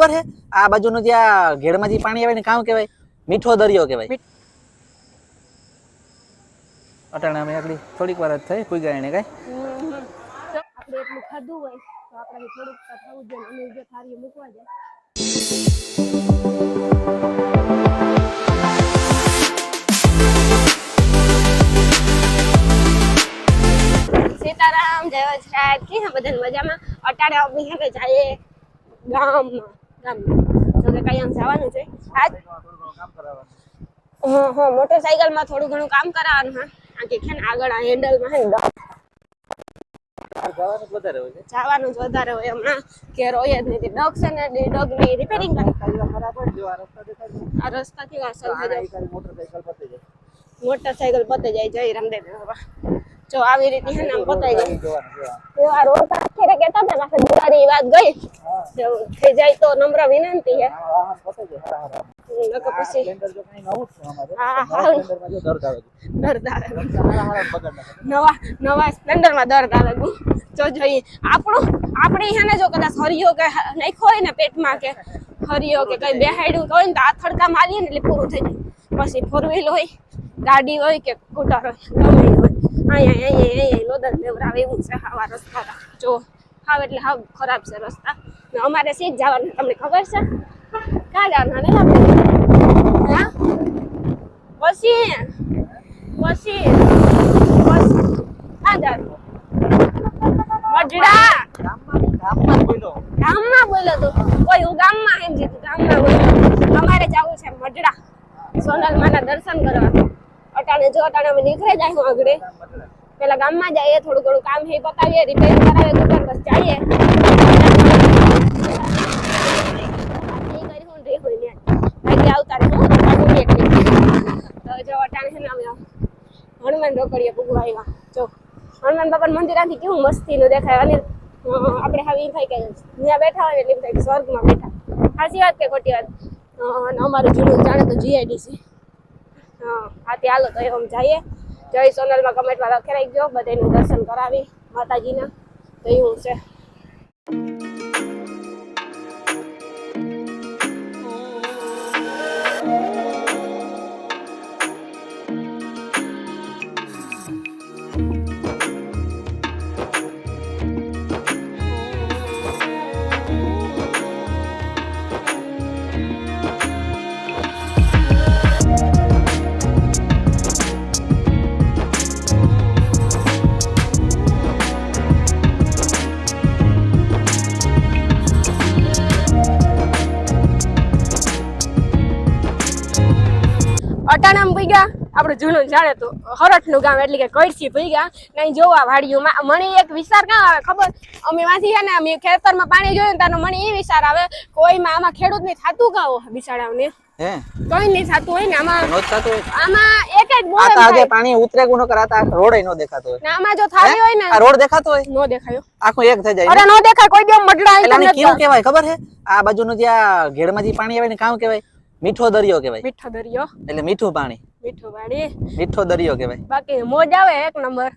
ખબર હે આ બાજુનું જે આ ઘેડમાંથી પાણી આવે ને કામ કહેવાય? મીઠો દરિયો કહેવાય. અટાણા અમે આગળ થોડીક વાર જ થઈ કોઈ ગાય ને કઈ આપણે એટલું ખાધું હોય તો આપણે થોડુંક ખાવું જોઈએ અને જે થાળી મૂકવા જાય. સીતારામ જય વજરાજ કે બધા મજામાં. અટાણે અમે હે જઈએ ગામમાં તો કે કઈ આમ જવાનું છે આજ હા મોટરસાઇકલ માં થોડું ઘણું કામ કરાવવાનું હા આ કે આગળ આ હેન્ડલ માં હે જવાનું જ વધારે હોય. હમણાં ઘેર હોય જ નહીં. ડગ છે ને ડગ ની રિપેરિંગ કરે. આ રસ્તાથી અસલ થઈ જાય. મોટરસાઇકલ પતે જાય જય રામદેવ બાબા. જો આવી રીતે હે ને આમ પતાઈ જાય તો આ રોડ પર ખેરે કેતા હતા પાછા દિવાળી વાત ગઈ થઈ જાય તો નમ્ર વિનંતી હે પછી નવા સ્પ્લેન્ડર માં દર્દ આવે જો જોઈએ આપણે હેને જો કદાચ હરિયો કે નાખ્યો હોય ને પેટમાં કે હરિયો કે કઈ બેહાડ્યું હોય ને તો આ થડકા મારીએ ને એટલે પૂરું થઈ જાય. પછી ફોર વ્હીલ હોય ગાડી હોય કે સ્કૂટર હોય ગમે હોય અહીંયા લોદર લેવરાવે એવું છે. આવા રસ્તા જો હાવ એટલે હાવ ખરાબ છે રસ્તા. અમારે સીટ જવાનું તમને ખબર છે ક્યાં જવાનું ને આપણે હા પછી ક્યાં જવાનું મજડા ગામમાં બોલો તો કોઈ હું ગામમાં એમ જીતું ગામમાં બોલો. અમારે જવું છે મજડા સોનલ માના દર્શન કરવા. અટાણે અમે નીકળી જાય હું આગળ પેલા ગામમાં જઈએ થોડું ઘણું કામ હે બતાવીએ રિપેરિંગ કરાવીએ દુકાન બસ જઈએ આવતા રહે તો જો અટાણે છે ને અમે હનુમાન રોકડીએ પૂગવા આવ્યા. જો હનુમાન બાપા મંદિરાથી કેવું મસ્તીનું દેખાય અને આપણે હવે એમ થાય કે ત્યાં બેઠા હોય એટલે એમ થાય કે સ્વર્ગમાં બેઠા. સાચી વાત કે ખોટી વાત? અમારું જૂનું જાણે તો જીઆઈડીસી હા તે હાલો તો એમ જઈએ. જય સોનલમાં કમેન્ટમાં લખી રાખજો બધાનું દર્શન કરાવી માતાજીના તો એવું છે. અટાણામાં પી ગયા આપણે જૂનું જાણે તો હરઠનું ગામ એટલે કે કડસી પી ગયા નહીં જોવા વાળ્યું મને એક વિચાર ક્યાં આવે ખબર? અમે વાંચી છે ને અમે ખેતરમાં પાણી જોયું ને તાનો મને એ વિચાર આવે કોઈમાં આમાં ખેડૂત ની થતું કાં બિચારાઓને હે કઈ નહીં થતું હોય ને આમાં એક જ બોલે પાણી ઉતરે ગુનો કરાતા રોડ નો દેખાતો હોય ને આમાં જો થાવી હોય ને આ રોડ દેખાતો હોય નો દેખાયો આખો એક થઈ જાય અરે નો દેખાય કોઈ દિવસ મડડા એટલે કેવું કહેવાય ખબર હે? આ બાજુનું જે આ ઘેડમાંથી પાણી આવે ને કામ કહેવાય? મીઠો દરિયો કહેવાય. મીઠો દરિયો એટલે મીઠું પાણી મીઠો દરિયો કહેવાય. બાકી મોજ આવે એક નંબર.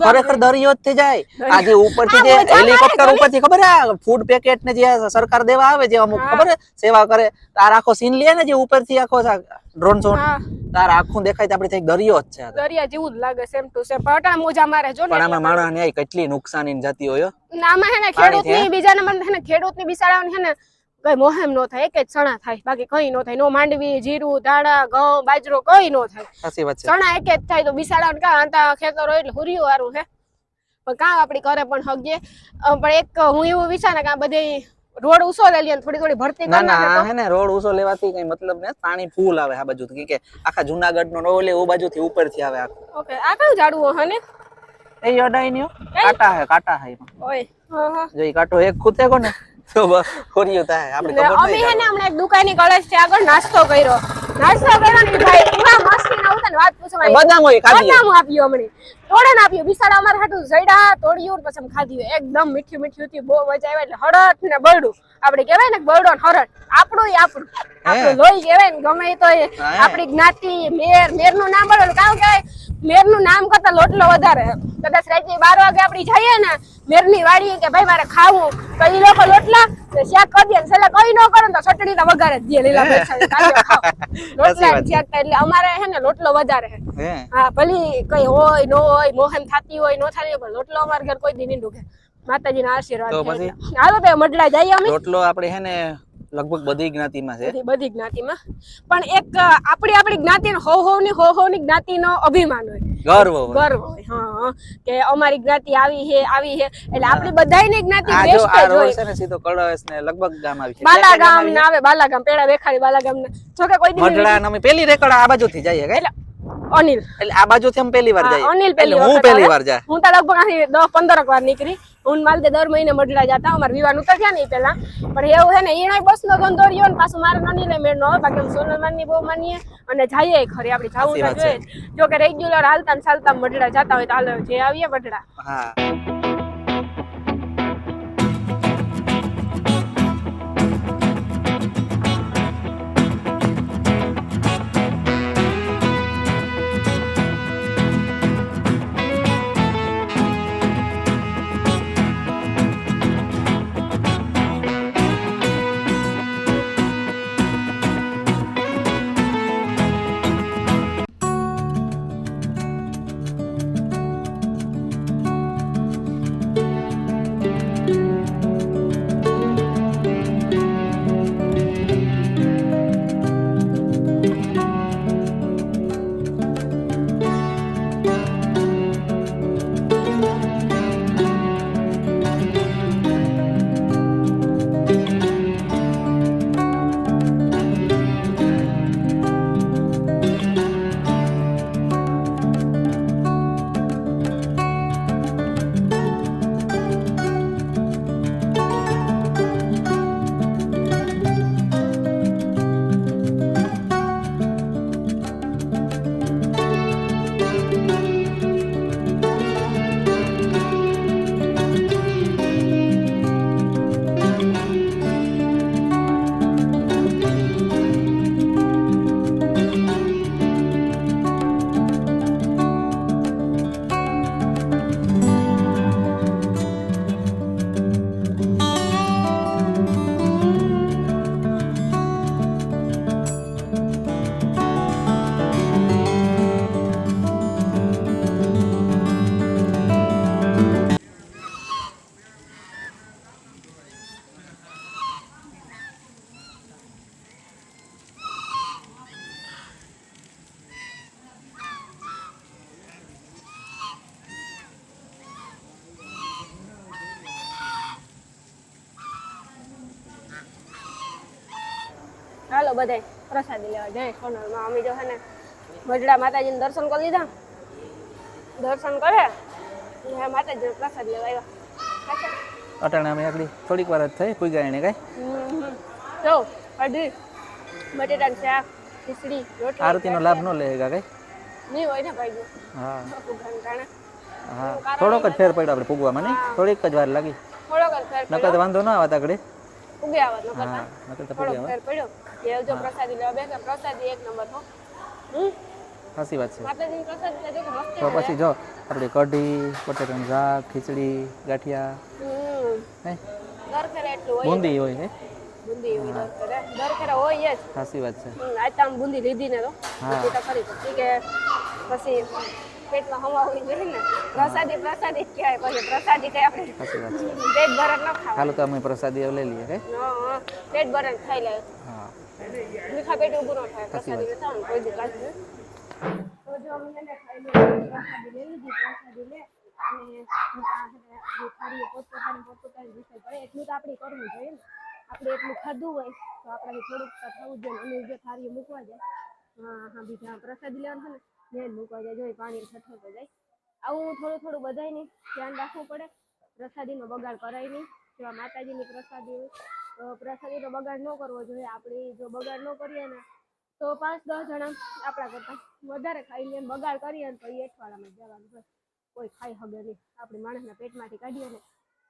ખરેખર દરિયો જ થઈ જાય. આજે ઉપરથી જે હેલિકોપ્ટર ઉપરથી ખબર હે ફૂડ પેકેટ ને જે સરકાર દેવા આવે જે અમુક ખબર હે સેવા કરે તાર આખો સીન લે ને જે ઉપરથી આખો ડ્રોન શોટ તાર આખું દેખાય તો આપણે થઈ દરિયો જ છે. દરિયા જેવું જ લાગે સેમ ટુ સેમ. પટા મોજા મારે જો ને પણ આમાં માણસ ને કેટલી નુકસાની જતી હોય. આમાં હે ને ખેડૂતની બીજા નંબર હે ને ખેડૂતની બિચારાઓને હે ને કઈ મોહેમ નો થાય એક જ ચણા થાય બાકી કઈ નો થાય. નો માંડવી જીરું દાણા ઘઉં બાજરો કઈ નો થાય. સાચી વાત છે. ચણા એક જ થાય તો બિસાડાને કા આંતા ખેતર હોય એટલે હુરિયું વાળું હે પણ કામ આપડી કરે પણ હગીએ. પણ એક હું એવું વિચાર કે આ બધી રોડ ઊંચો લઈ લે થોડી ભરતી ના ના હે ને રોડ ઊંચો લેવાથી કઈ મતલબ ને પાણી ફૂલ આવે આ બાજુ કે આખા જુનાગઢ નો નો લે ઓ બાજુથી ઉપરથી આવે આખું. ઓકે આ કયું ઝાડવું હે ને એ અડાઈ ન્યો કાટા હે ઓય હા જો ઈ કાટો એક ખૂતે કોને તો ખોરિયું થાય આપણે ખબર નહીં. અમે હે ને હમણાં એક દુકાનની કળશ છે આગળ નાસ્તો કર્યો ને ભાઈ પૂરા મસ્તી ના ઉતન વાત પૂછો ભાઈ બદામ આપ્યો હમણે તોડે આપ્યો બિસાડા અમાર હાટુ જઈડા તોડ્યું પછી ખાધી એકદમ મીઠી હતી બહુ મજા આવે એટલે હળટ ને બળડું આપણે કહેવાય ને બરડો ને હરડ, આપણું આપણું લોહી કહેવાય ને, ગમે એ તો આપણી જ્ઞાતિ મેર નું નામ બોલો કામ કહેવાય, મેર નું નામ કરતા લોટલો વધારે. કદાચ રાત્રે 12 વાગે આપડી જઈએ ને મેર ની વાડી કે ભાઈ મારે ખાવું, તો એ લોકો લોટલા શાક કરી દે, છેલ્લે કઈ ન કરે તો ચટણી ના વઘારે જ દે, લીલા મરચાં કાઢો ખાઓ, લોટલા શાક. એટલે અમારે હે ને લોટલો વધારે હે. હા ભલી કઈ હોય નો હોય, મોહન થાતી હોય નો થાતી હોય, પણ લોટલો અમારે ઘર કોઈ દી નહીં ડૂકે. માતાજીના આશીર્વાદ છે. હાલો તો મડલા જઈએ અમે. રોટલો આપણે હે ને લગભગ બધી જ્ઞાતિમાં છે, બધી જ્ઞાતિમાં, પણ એક આપણી જ્ઞાતિ હોની જ્ઞાતિનો અભિમાન હોય, ગર્વ હોય. હા કે અમારી જ્ઞાતિ આવી છે, એટલે આપણી બધાયની જ્ઞાતિ બેસ્ટ જ હોય છે ને. સીધો કળશ ને લગભગ ગામ આવી છે, બાલાગામ ને આવે, બાલાગામ પેડા દેખાડી, બાલાગામ ને જો કે કોઈ દી મડલા ને અમે પેલી રેકડ આ બાજુથી જઈએ કે અનિલ, એટલે આ બાજુથી અમે પહેલી વાર જઈએ. અનિલ એટલે હું પહેલી વાર જા, હું તો લગભગ આથી 10-15 વાર નીકળી. હું માલદે દર મહિને મડલા જાતા, અમારા વિવાહ નતા થયા ને પેલા, પણ એવું હે ને ઈણાય બસ નો ધંધો રહ્યો ને પાછું મારે નની મેળ નો હોય. બાકી સોનલમાન ની બહુ માનીએ અને જઈએ ખરી, આપડી જાવું તો જોઈએ. જો કે રેગ્યુલર હાલતા ને ચાલતા મડલા જાતા હોય તો હાલ જે આવીએ મડલા. હા હાલો બધાય પ્રસાદી લેવા જાય સોનલમાં. અમે જો છે ને મજડા માતાજીને દર્શન કરી લીધા, દર્શન કરે માતાજીને પ્રસાદ લેવા આવ્યા. અટાણે અમે આગળ થોડીક વાર જ થઈ પૂગ્યા એને કઈ જો કઢી, બટેટાનું શાક, ખીચડી, રોટલી. આરતીનો લાભ ન લેગા કઈ નહીં હોય ને ભાઈ. હા ફુગાન કારણે હા થોડોક જ ફેર પડ્યો આપણે પૂગવામાં, નહીં થોડીક જ વાર લાગી, થોડોક જ ફેર નકર તો વાંધો ના આવત આગળ પૂગે આવત નકર હા નકર તો થોડોક પૂગ્યા ફેર પડ્યો. એ જો પ્રસાદી લેવા બેઠા, પ્રસાદી એક નંબર હો. સાચી વાત છે. માતાજીની પ્રસાદી લેજો કે મસ્ત. તો પછી જો આપણે કઢી, બટેટાનું શાક, ખીચડી, ગાંઠિયા, હે દર ફેરે એટલું હોય, બુંદી હોય હે, બુંદી હોય દર ફેરે હોય જ. સાચી વાત છે. આજ તો આમ બુંદી લીધી ને તો બુંદી તો ખરી પછી કે પછી પેટમાં હમાવી જોઈએ ને. પ્રસાદી પ્રસાદી જ કહેવાય, પછી પ્રસાદી કઈ આપણે સાચી વાત છે. પેટ ભરણ ન ખાવા. હાલો તો અમે પ્રસાદી લઈ લઈએ કે પેટ ભરણ ખાઈ લે. હા મીઠા પેટ ઊભું ન થાય, પ્રસાદી ને ખાવાનું કોઈ દી કાઢી. તો જો અમે એને ખાઈ લે પ્રસાદી લઈ લીધી, પ્રસાદી લે અને પોતપોતાની વિષય પડે એટલું તો આપણે કરવું જોઈએ ને. આપણે એટલું ખાધું હોય તો આપણાથી થોડુંક થવું જોઈએ. અમે જે થાળી મૂકવા જાય હા બીજા પ્રસાદી લેવાનું છે ને મૂકવા જાય, જોઈએ પાણી છઠ્ઠો જાય. આવું થોડું થોડું બધાયને ધ્યાન રાખવું પડે. પ્રસાદીનો બગાડ કરાય નહીં. જેવા માતાજીની પ્રસાદી હોય તો પ્રસાદીનો બગાડ ન કરવો જોઈએ. આપણે જો બગાડ ન કરીએ ને તો 5-10 જણા આપણા કરતા વધારે ખાઈ લે, બગાડ કરીએ ને તો એ અઠવાડામાં જવાનું હોય, કોઈ ખાઈ હગે નહીં. આપણે માણસના પેટમાંથી કાઢીએ ને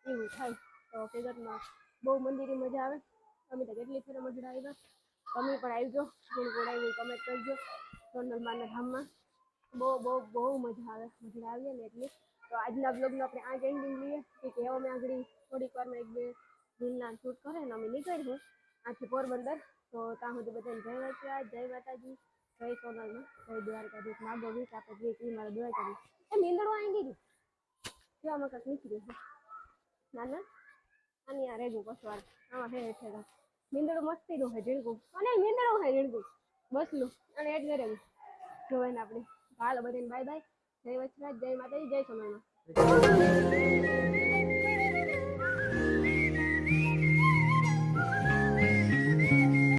એવું થાય. તો ફિગરમાં બહુ મંદિરની મજા આવે. અમે તો કેટલી ફેર મજા આવ્યા. તમે પણ આવજો, ગુણ ગોળાવી કમેન્ટ કરજો. સોનલમાના ધામમાં બહુ મજા આવે. મજા આવીએ ને એટલી. તો આજના બ્લોગનો આપણે આ એન્ડિંગ લઈએ કે અમે આગળ થોડીક વારમાં એક બે રીલના શૂટ કરે ને અમે નીકળ્યું આથી પોરબંદર. તો ત્યાં સુધી બધાને જય વચરાજ, જય માતાજી, જય સોનલમાં, જય દ્વારકાધીશ. માગો વીસ આપણે જે મારે દ્વારકાધીશ. એ નીંદડો આવી ગઈ કેવામાં કંઈક નીકળી છે. ના ના આની આ રેગું પસવાર આમાં હે હેઠે નીંદડું મસ્તી નું હે ઝીણકું. અને નીંદડું હે ઝીણકું બસલું અને એટલે રેગું જોવે ને આપણે. હાલો બધાને બાય બાય, જય વચરાજ, જય માતાજી, જય સોનલમાં.